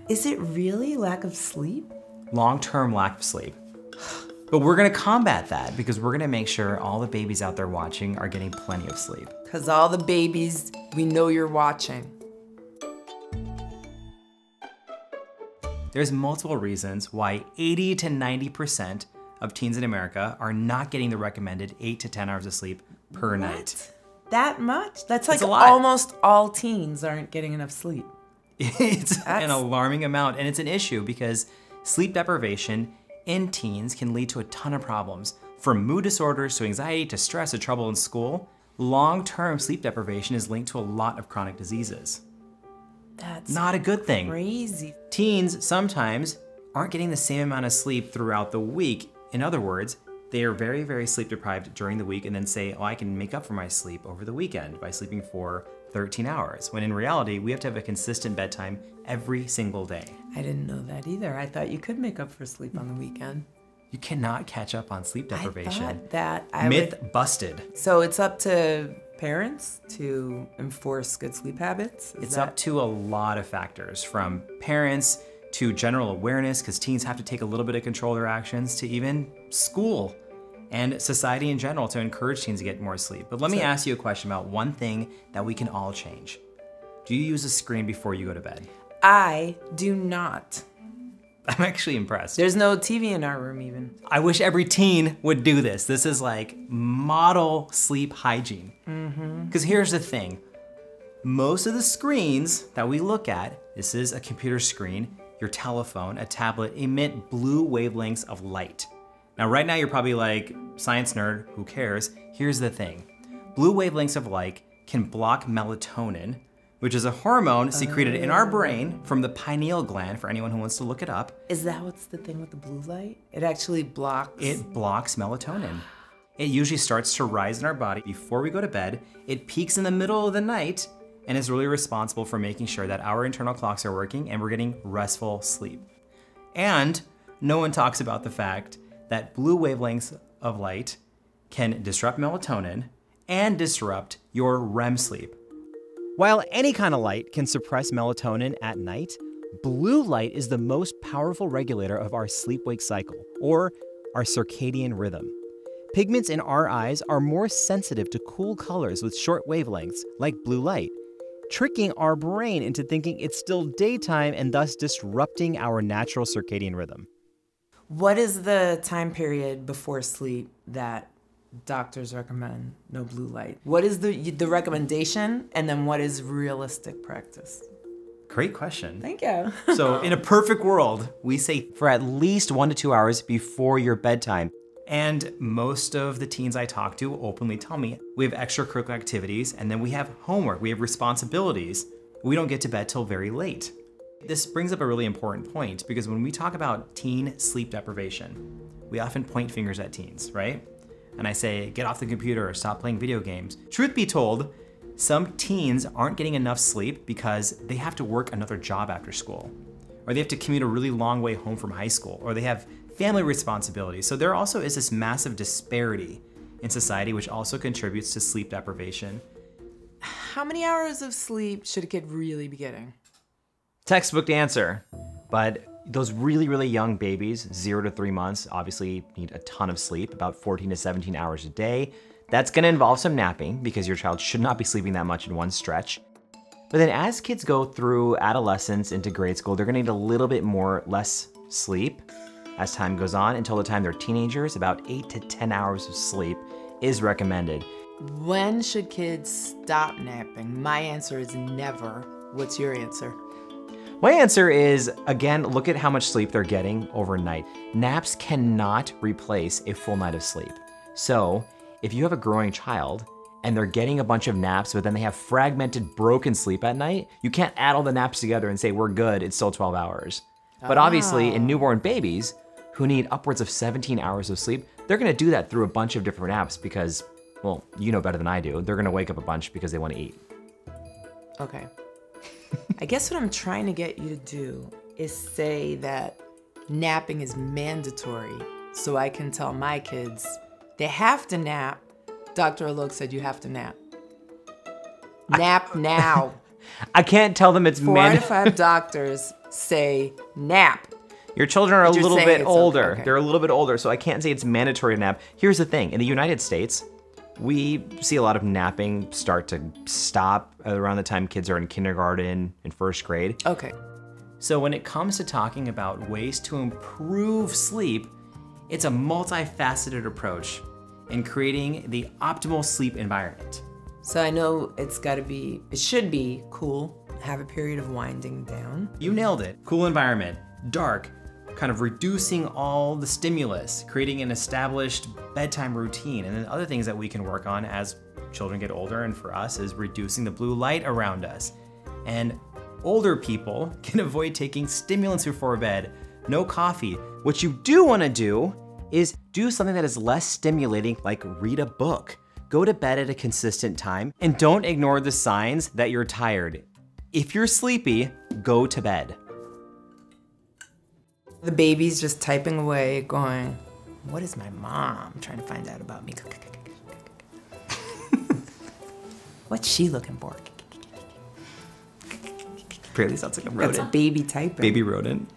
Is it really lack of sleep? Long-term lack of sleep. But we're gonna combat that because we're gonna make sure all the babies out there watching are getting plenty of sleep. Because all the babies, we know you're watching. There's multiple reasons why 80 to 90% of teens in America are not getting the recommended 8 to 10 hours of sleep per night. That much? That's like a lot. almost all teens aren't getting enough sleep. It's an alarming amount, and it's an issue because sleep deprivation in teens can lead to a ton of problems. From mood disorders to anxiety to stress to trouble in school, long-term sleep deprivation is linked to a lot of chronic diseases. That's not a good thing. Crazy. Teens sometimes aren't getting the same amount of sleep throughout the week. In other words, they are very, very sleep deprived during the week and then say, oh, I can make up for my sleep over the weekend by sleeping for 13 hours. When in reality, we have to have a consistent bedtime every single day. I didn't know that either. I thought you could make up for sleep on the weekend. You cannot catch up on sleep deprivation. I thought that Myth busted. So it's up to parents to enforce good sleep habits? It's up to a lot of factors, from parents to general awareness, because teens have to take a little bit of control of their actions, to even school and society in general to encourage teens to get more sleep. But let me ask you a question about one thing that we can all change. Do you use a screen before you go to bed? I do not. I'm actually impressed. There's no TV in our room even. I wish every teen would do this. This is like model sleep hygiene. Because here's the thing. Most of the screens that we look at, this is a computer screen, your telephone, a tablet, emit blue wavelengths of light. Now right now you're probably like, science nerd, who cares? Here's the thing. Blue wavelengths of light can block melatonin, which is a hormone secreted in our brain from the pineal gland, for anyone who wants to look it up. Is that what's the thing with the blue light? It actually blocks? It blocks melatonin. It usually starts to rise in our body before we go to bed. It peaks in the middle of the night and is really responsible for making sure that our internal clocks are working and we're getting restful sleep. And no one talks about the fact that blue wavelengths of light can disrupt melatonin and disrupt your REM sleep. While any kind of light can suppress melatonin at night, blue light is the most powerful regulator of our sleep-wake cycle, or our circadian rhythm. Pigments in our eyes are more sensitive to cool colors with short wavelengths, like blue light, tricking our brain into thinking it's still daytime and thus disrupting our natural circadian rhythm. What is the time period before sleep that doctors recommend no blue light? What is the recommendation, and then what is realistic practice? Great question. Thank you. So in a perfect world, we say for at least 1 to 2 hours before your bedtime. And most of the teens I talk to openly tell me we have extracurricular activities, and then we have homework, we have responsibilities. We don't get to bed till very late. This brings up a really important point, because when we talk about teen sleep deprivation, we often point fingers at teens, right? And I say, get off the computer or stop playing video games. Truth be told, some teens aren't getting enough sleep because they have to work another job after school, or they have to commute a really long way home from high school, or they have family responsibilities. So there also is this massive disparity in society, which also contributes to sleep deprivation. How many hours of sleep should a kid really be getting? Textbook answer, but those really, really young babies, 0 to 3 months, obviously need a ton of sleep, about 14 to 17 hours a day. That's gonna involve some napping because your child should not be sleeping that much in one stretch. But then as kids go through adolescence into grade school, they're gonna need a little bit less sleep as time goes on. Until the time they're teenagers, about 8 to 10 hours of sleep is recommended. When should kids stop napping? My answer is never. What's your answer? My answer is, again, look at how much sleep they're getting overnight. Naps cannot replace a full night of sleep. So if you have a growing child and they're getting a bunch of naps, but then they have fragmented, broken sleep at night, you can't add all the naps together and say, we're good, it's still 12 hours. But obviously in newborn babies who need upwards of 17 hours of sleep, they're gonna do that through a bunch of different naps because, well, you know better than I do. They're gonna wake up a bunch because they wanna eat. Okay. I guess what I'm trying to get you to do is say that napping is mandatory, so I can tell my kids they have to nap. Dr. Alok said you have to nap. Nap now. I can't tell them it's 4 out of 5 doctors say nap. Your children are a But you're little saying bit it's older. okay. They're a little bit older, so I can't say it's mandatory to nap. Here's the thing. In the United States, we see a lot of napping start to stop around the time kids are in kindergarten and first grade. Okay. So when it comes to talking about ways to improve sleep, it's a multifaceted approach in creating the optimal sleep environment. So I know it should be cool, have a period of winding down. You nailed it. Cool environment, dark, kind of reducing all the stimulus, creating an established bedtime routine, and then other things that we can work on as children get older, and for us is reducing the blue light around us. And older people can avoid taking stimulants before bed, no coffee. What you do want to do is do something that is less stimulating, like read a book. Go to bed at a consistent time, And don't ignore the signs that you're tired. If you're sleepy, go to bed. The baby's just typing away, going, what is my mom trying to find out about me? What's she looking for? Really sounds like a That's a rodent. baby typing. Baby rodent.